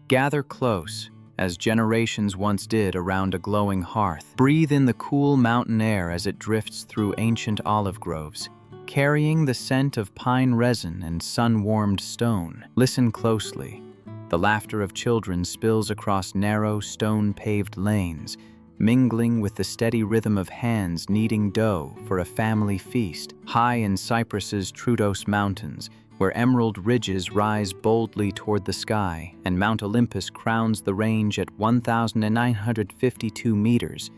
Gather close, as generations once did around a glowing hearth. Breathe in the cool mountain air as it drifts through ancient olive groves, carrying the scent of pine resin and sun-warmed stone. Listen closely. The laughter of children spills across narrow, stone-paved lanes, mingling with the steady rhythm of hands kneading dough for a family feast. High in Cyprus's Troodos Mountains, where emerald ridges rise boldly toward the sky and Mount Olympus crowns the range at 1,952 meters,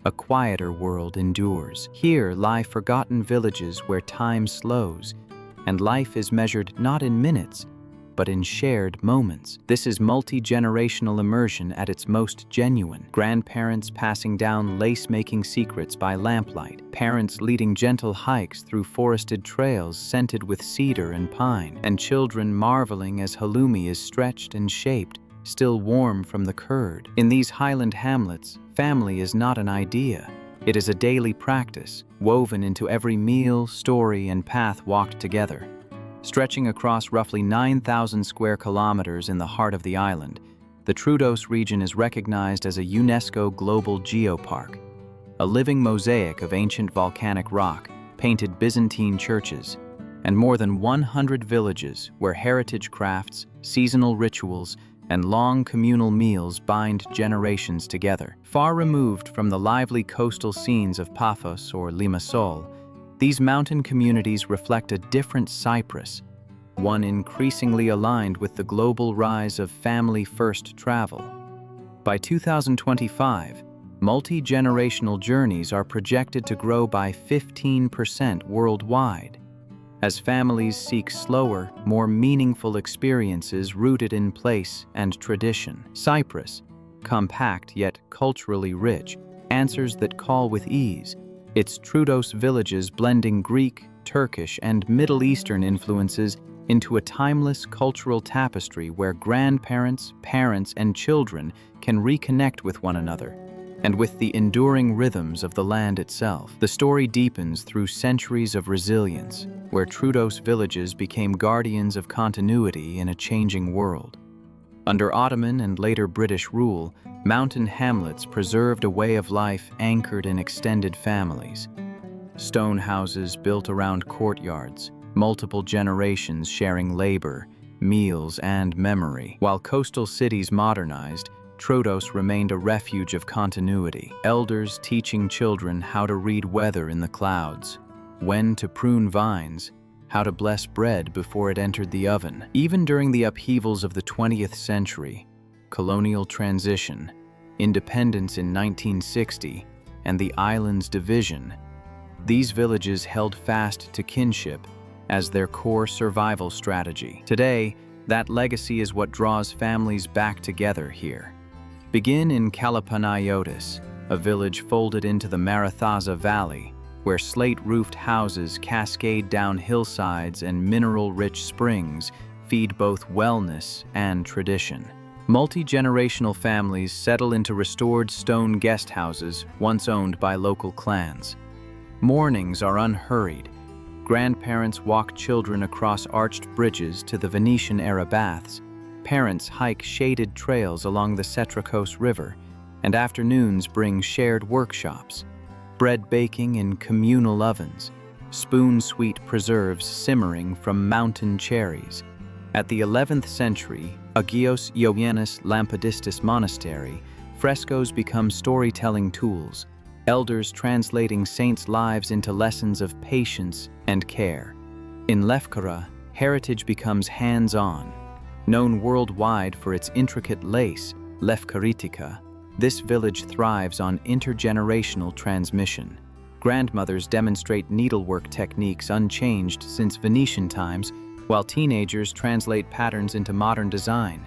a quieter world endures. Here lie forgotten villages where time slows, and life is measured not in minutes, but in shared moments. This is multi-generational immersion at its most genuine. Grandparents passing down lace-making secrets by lamplight, parents leading gentle hikes through forested trails scented with cedar and pine, and children marveling as halloumi is stretched and shaped, still warm from the curd. In these highland hamlets, family is not an idea. It is a daily practice, woven into every meal, story, and path walked together. Stretching across roughly 9,000 square kilometers in the heart of the island, the Troodos region is recognized as a UNESCO Global Geopark, a living mosaic of ancient volcanic rock, painted Byzantine churches, and more than 100 villages where heritage crafts, seasonal rituals, and long communal meals bind generations together. Far removed from the lively coastal scenes of Paphos or Limassol, these mountain communities reflect a different Cyprus, one increasingly aligned with the global rise of family-first travel. By 2025, multi-generational journeys are projected to grow by 15% worldwide, as families seek slower, more meaningful experiences rooted in place and tradition. Cyprus, compact yet culturally rich, answers that call with ease, its Troodos villages blending Greek, Turkish, and Middle Eastern influences into a timeless cultural tapestry where grandparents, parents, and children can reconnect with one another, and with the enduring rhythms of the land itself. The story deepens through centuries of resilience, where Troodos villages became guardians of continuity in a changing world. Under Ottoman and later British rule, mountain hamlets preserved a way of life anchored in extended families. Stone houses built around courtyards, multiple generations sharing labor, meals, and memory. While coastal cities modernized, Troodos remained a refuge of continuity. Elders teaching children how to read weather in the clouds, when to prune vines, how to bless bread before it entered the oven. Even during the upheavals of the 20th century, colonial transition, independence in 1960, and the island's division, these villages held fast to kinship as their core survival strategy. Today, that legacy is what draws families back together here. Begin in Kalopanayiotis, a village folded into the Marathaza Valley, where slate-roofed houses cascade down hillsides and mineral-rich springs feed both wellness and tradition. Multi-generational families settle into restored stone guest houses once owned by local clans. Mornings are unhurried. Grandparents walk children across arched bridges to the Venetian-era baths. Parents hike shaded trails along the Cetracos River, and afternoons bring shared workshops. Bread baking in communal ovens, spoon-sweet preserves simmering from mountain cherries. At the 11th century, Agios Ioannis Lampadistis Monastery, frescoes become storytelling tools, elders translating saints' lives into lessons of patience and care. In Lefkara, heritage becomes hands-on. Known worldwide for its intricate lace, Lefkaritika, this village thrives on intergenerational transmission. Grandmothers demonstrate needlework techniques unchanged since Venetian times, while teenagers translate patterns into modern design,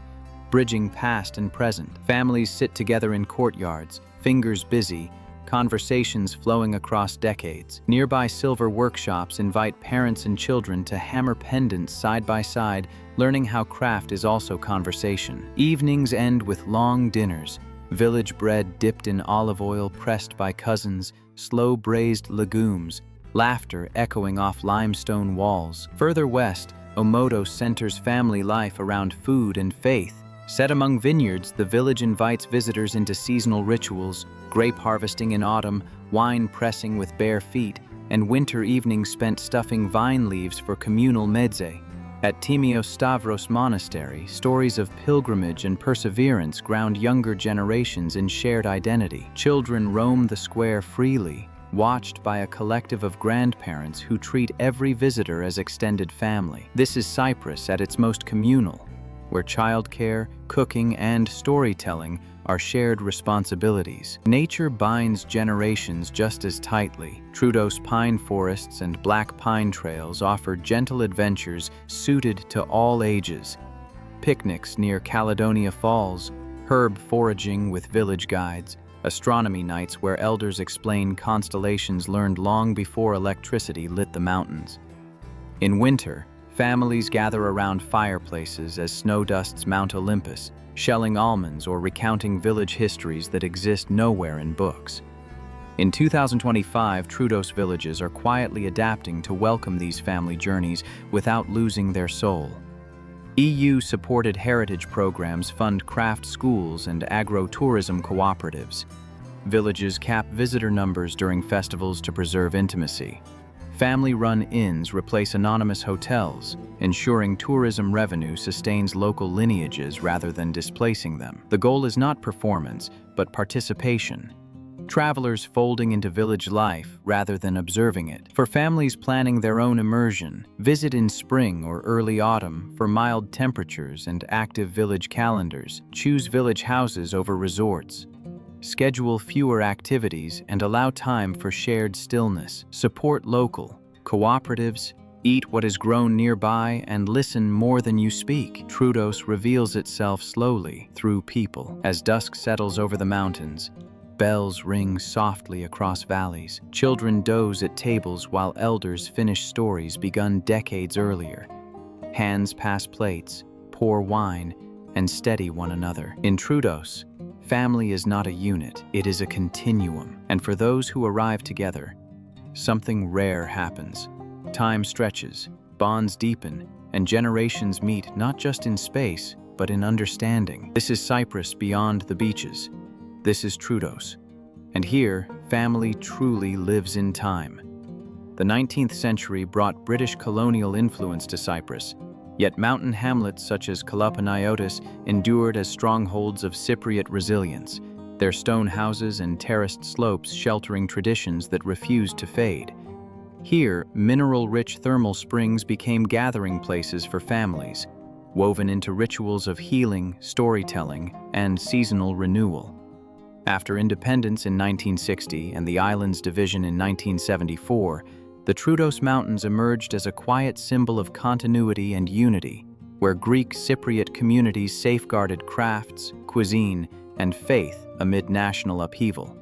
bridging past and present. Families sit together in courtyards, fingers busy, conversations flowing across decades. Nearby silver workshops invite parents and children to hammer pendants side by side, learning how craft is also conversation. Evenings end with long dinners, village bread dipped in olive oil pressed by cousins, slow braised legumes, laughter echoing off limestone walls. Further west, Omodos centers family life around food and faith, Set among vineyards, the village invites visitors into seasonal rituals, grape harvesting in autumn, wine pressing with bare feet, and winter evenings spent stuffing vine leaves for communal meze. At Timios Stavros Monastery, stories of pilgrimage and perseverance ground younger generations in shared identity. Children roam the square freely, watched by a collective of grandparents who treat every visitor as extended family. This is Cyprus at its most communal, where childcare, cooking, and storytelling are shared responsibilities. Nature binds generations just as tightly. Troodos pine forests and black pine trails offer gentle adventures suited to all ages. Picnics near Caledonia Falls, herb foraging with village guides, astronomy nights where elders explain constellations learned long before electricity lit the mountains. In winter, families gather around fireplaces as snow dusts mount Olympus, shelling almonds or recounting village histories that exist nowhere in books. In 2025, Troodos villages are quietly adapting to welcome these family journeys without losing their soul. EU-supported heritage programs fund craft schools and agro-tourism cooperatives. Villages cap visitor numbers during festivals to preserve intimacy. Family-run inns replace anonymous hotels, ensuring tourism revenue sustains local lineages rather than displacing them. The goal is not performance, but participation. Travelers folding into village life rather than observing it. For families planning their own immersion, visit in spring or early autumn for mild temperatures and active village calendars. Choose village houses over resorts. Schedule fewer activities and allow time for shared stillness. Support local cooperatives, eat what is grown nearby, and listen more than you speak. Troodos reveals itself slowly through people. As dusk settles over the mountains, bells ring softly across valleys. Children doze at tables while elders finish stories begun decades earlier. Hands pass plates, pour wine, and steady one another. In Troodos, family is not a unit, it is a continuum. And for those who arrive together, something rare happens. Time stretches, bonds deepen, and generations meet not just in space, but in understanding. This is Cyprus beyond the beaches. This is Troodos. And here, family truly lives in time. The 19th century brought British colonial influence to Cyprus, yet mountain hamlets such as Kalopanayiotis endured as strongholds of Cypriot resilience, their stone houses and terraced slopes sheltering traditions that refused to fade. Here, mineral-rich thermal springs became gathering places for families, woven into rituals of healing, storytelling, and seasonal renewal. After independence in 1960 and the island's division in 1974, the Troodos Mountains emerged as a quiet symbol of continuity and unity, where Greek Cypriot communities safeguarded crafts, cuisine, and faith amid national upheaval.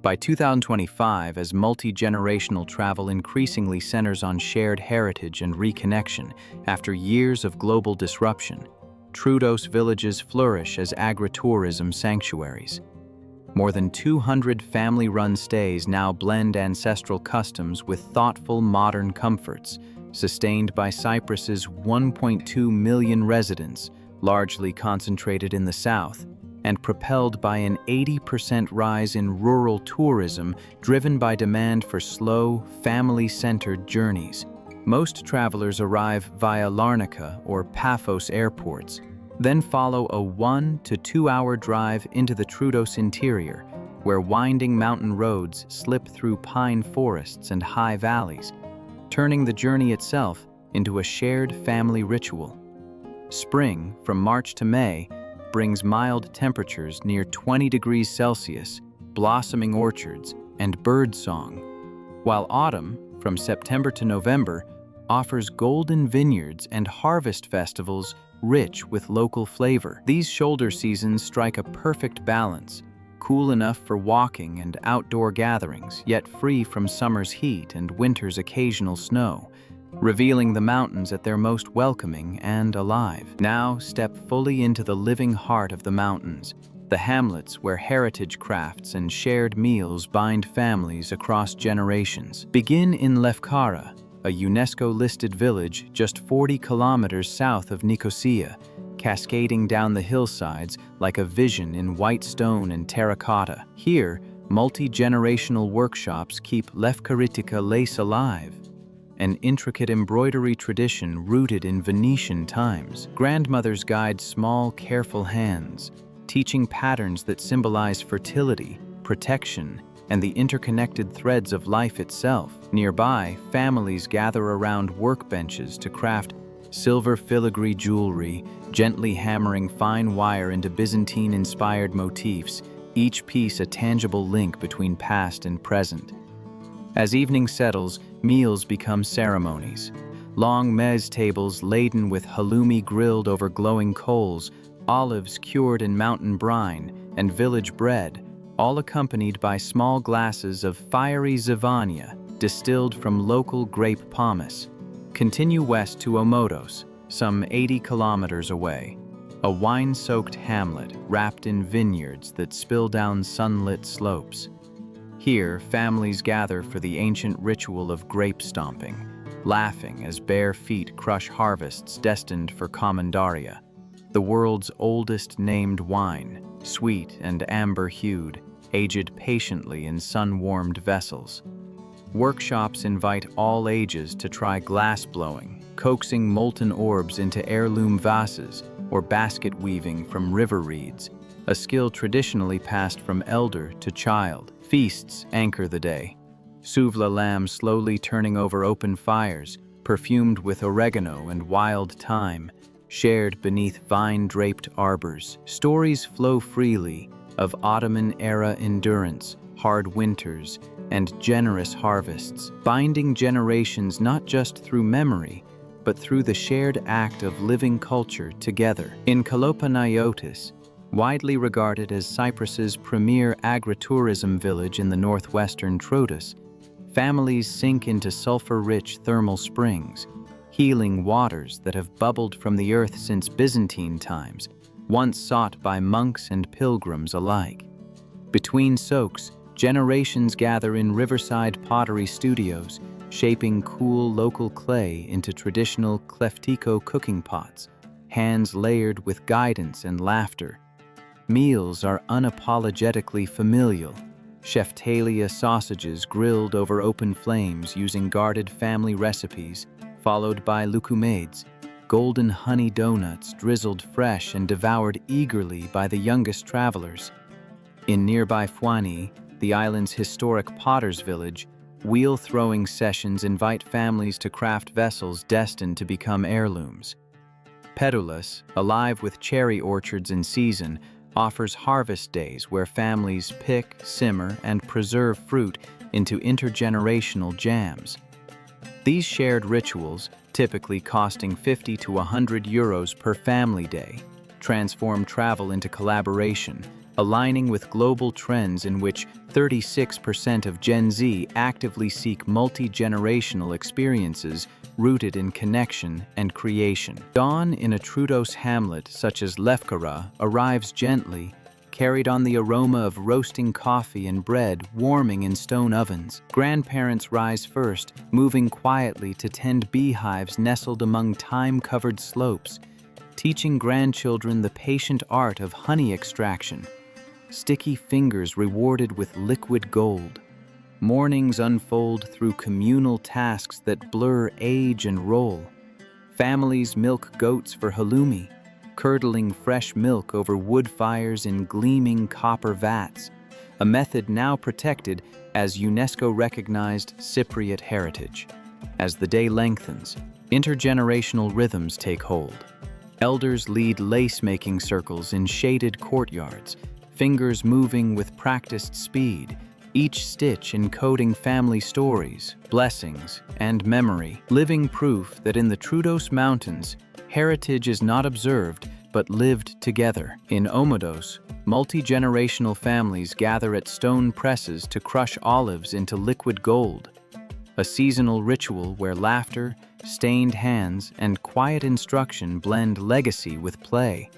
By 2025, as multi-generational travel increasingly centers on shared heritage and reconnection after years of global disruption, Troodos villages flourish as agritourism sanctuaries. More than 200 family-run stays now blend ancestral customs with thoughtful modern comforts, sustained by Cyprus's 1.2 million residents, largely concentrated in the south, and propelled by an 80% rise in rural tourism driven by demand for slow, family-centered journeys. Most travelers arrive via Larnaca or Paphos airports, then follow a 1 to 2 hour drive into the Troodos interior, where winding mountain roads slip through pine forests and high valleys, turning the journey itself into a shared family ritual. Spring, from March to May, brings mild temperatures near 20 degrees Celsius, blossoming orchards, and bird song, while autumn, from September to November, offers golden vineyards and harvest festivals rich with local flavor. These shoulder seasons strike a perfect balance, cool enough for walking and outdoor gatherings, yet free from summer's heat and winter's occasional snow, revealing the mountains at their most welcoming and alive. Now step fully into the living heart of the mountains, the hamlets where heritage crafts and shared meals bind families across generations. Begin in Lefkara, a UNESCO-listed village just 40 kilometers south of Nicosia, cascading down the hillsides like a vision in white stone and terracotta. Here, multi-generational workshops keep Lefkara lace alive, an intricate embroidery tradition rooted in Venetian times. Grandmothers guide small, careful hands, teaching patterns that symbolize fertility, protection, and the interconnected threads of life itself. Nearby, families gather around workbenches to craft silver filigree jewelry, gently hammering fine wire into Byzantine-inspired motifs, each piece a tangible link between past and present. As evening settles, meals become ceremonies. Long meze tables laden with halloumi grilled over glowing coals, olives cured in mountain brine, and village bread, all accompanied by small glasses of fiery zivania, distilled from local grape pomace. Continue west to Omodos, some 80 kilometers away, a wine-soaked hamlet wrapped in vineyards that spill down sunlit slopes. Here, families gather for the ancient ritual of grape stomping, laughing as bare feet crush harvests destined for commandaria, the world's oldest named wine, sweet and amber-hued, aged patiently in sun-warmed vessels. Workshops invite all ages to try glass blowing, coaxing molten orbs into heirloom vases, or basket weaving from river reeds, a skill traditionally passed from elder to child. Feasts anchor the day. Souvla lambs slowly turning over open fires, perfumed with oregano and wild thyme, shared beneath vine-draped arbors. Stories flow freely of Ottoman-era endurance, hard winters, and generous harvests, binding generations not just through memory, but through the shared act of living culture together. In Kalopanayiotis, widely regarded as Cyprus's premier agritourism village in the northwestern Troodos, families sink into sulfur-rich thermal springs, healing waters that have bubbled from the earth since Byzantine times, once sought by monks and pilgrims alike. Between soaks, generations gather in riverside pottery studios, shaping cool local clay into traditional kleftiko cooking pots, hands layered with guidance and laughter. Meals are unapologetically familial. Cheftalia sausages grilled over open flames using guarded family recipes, followed by lukumades, golden honey donuts drizzled fresh and devoured eagerly by the youngest travelers. In nearby Fouani, the island's historic potter's village, wheel-throwing sessions invite families to craft vessels destined to become heirlooms. Pedulus, alive with cherry orchards in season, offers harvest days where families pick, simmer, and preserve fruit into intergenerational jams. These shared rituals, typically costing 50 to 100 euros per family day, transform travel into collaboration, aligning with global trends in which 36% of Gen Z actively seek multi-generational experiences rooted in connection and creation. Dawn in a Troodos hamlet such as Lefkara arrives gently, carried on the aroma of roasting coffee and bread warming in stone ovens. Grandparents rise first, moving quietly to tend beehives nestled among thyme-covered slopes, teaching grandchildren the patient art of honey extraction. Sticky fingers rewarded with liquid gold. Mornings unfold through communal tasks that blur age and role. Families milk goats for halloumi, curdling fresh milk over wood fires in gleaming copper vats, a method now protected as UNESCO-recognized Cypriot heritage. As the day lengthens, intergenerational rhythms take hold. Elders lead lace-making circles in shaded courtyards, fingers moving with practiced speed, each stitch encoding family stories, blessings, and memory, living proof that in the Troodos Mountains, heritage is not observed but lived together. In Omodos, multi-generational families gather at stone presses to crush olives into liquid gold, a seasonal ritual where laughter, stained hands, and quiet instruction blend legacy with play.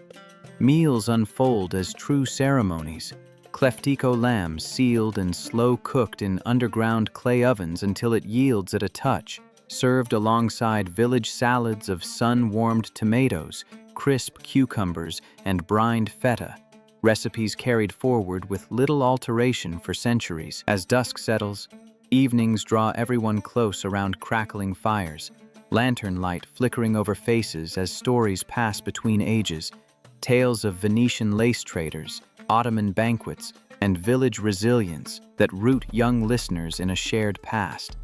Meals unfold as true ceremonies, kleftiko lamb sealed and slow-cooked in underground clay ovens until it yields at a touch, served alongside village salads of sun-warmed tomatoes, crisp cucumbers, and brined feta, recipes carried forward with little alteration for centuries. As dusk settles, evenings draw everyone close around crackling fires, lantern light flickering over faces as stories pass between ages, tales of Venetian lace traders, Ottoman banquets, and village resilience that root young listeners in a shared past.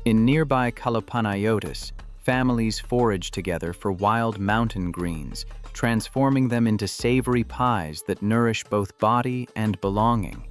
In nearby Kalopanayiotis, families forage together for wild mountain greens, transforming them into savory pies that nourish both body and belonging.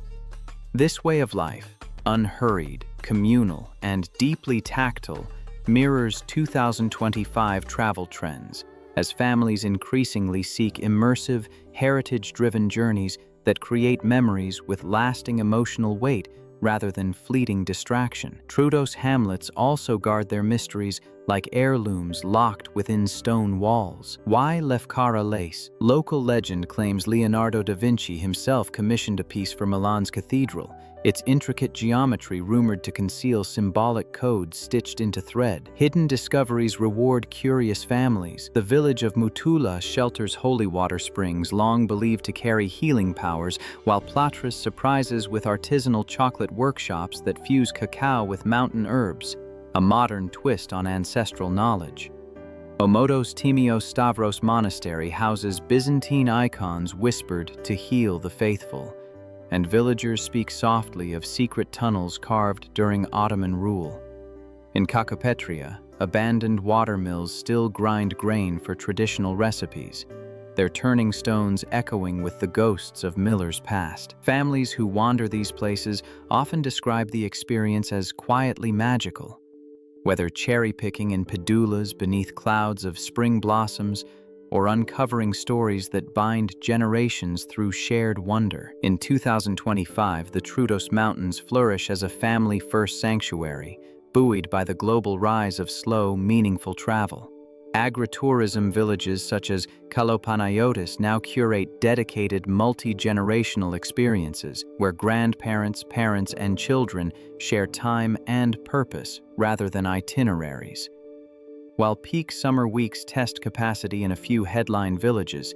This way of life, unhurried, communal, and deeply tactile, mirrors 2025 travel trends as families increasingly seek immersive, heritage-driven journeys that create memories with lasting emotional weight rather than fleeting distraction. Troodos hamlets also guard their mysteries like heirlooms locked within stone walls. Why Lefkara lace? Local legend claims Leonardo da Vinci himself commissioned a piece for Milan's cathedral, its intricate geometry rumored to conceal symbolic codes stitched into thread. Hidden discoveries reward curious families. The village of Mutula shelters holy water springs long believed to carry healing powers, while Platras surprises with artisanal chocolate workshops that fuse cacao with mountain herbs, a modern twist on ancestral knowledge. Omodos Timios Stavros Monastery houses Byzantine icons whispered to heal the faithful, and villagers speak softly of secret tunnels carved during Ottoman rule. In Kakopetria, abandoned water mills still grind grain for traditional recipes, their turning stones echoing with the ghosts of millers past. Families who wander these places often describe the experience as quietly magical. Whether cherry-picking in pedulas beneath clouds of spring blossoms, or uncovering stories that bind generations through shared wonder. In 2025, the Troodos Mountains flourish as a family-first sanctuary, buoyed by the global rise of slow, meaningful travel. Agritourism villages such as Kalopanayiotis now curate dedicated multi-generational experiences where grandparents, parents, and children share time and purpose rather than itineraries. While peak summer weeks test capacity in a few headline villages,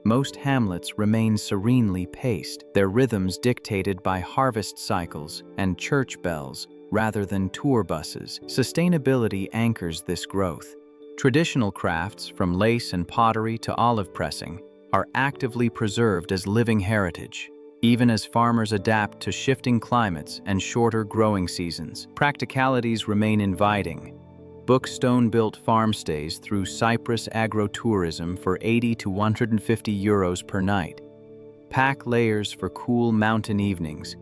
most hamlets remain serenely paced, their rhythms dictated by harvest cycles and church bells rather than tour buses. Sustainability anchors this growth. Traditional crafts, from lace and pottery to olive pressing, are actively preserved as living heritage, even as farmers adapt to shifting climates and shorter growing seasons. Practicalities remain inviting. Book stone-built farmstays through Cyprus agro-tourism for 80 to 150 euros per night. Pack layers for cool mountain evenings,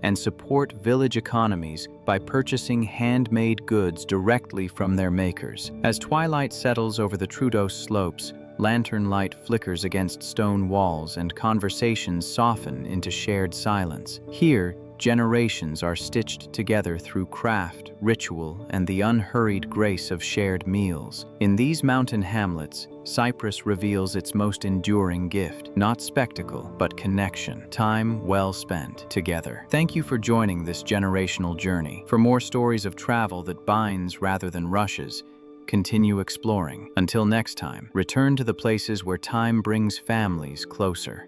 and support village economies by purchasing handmade goods directly from their makers. As twilight settles over the Troodos slopes, lantern light flickers against stone walls and conversations soften into shared silence. Here, generations are stitched together through craft, ritual, and the unhurried grace of shared meals. In these mountain hamlets, Cyprus reveals its most enduring gift, not spectacle, but connection, time well spent together. Thank you for joining this generational journey. For more stories of travel that binds rather than rushes, continue exploring. Until next time, return to the places where time brings families closer.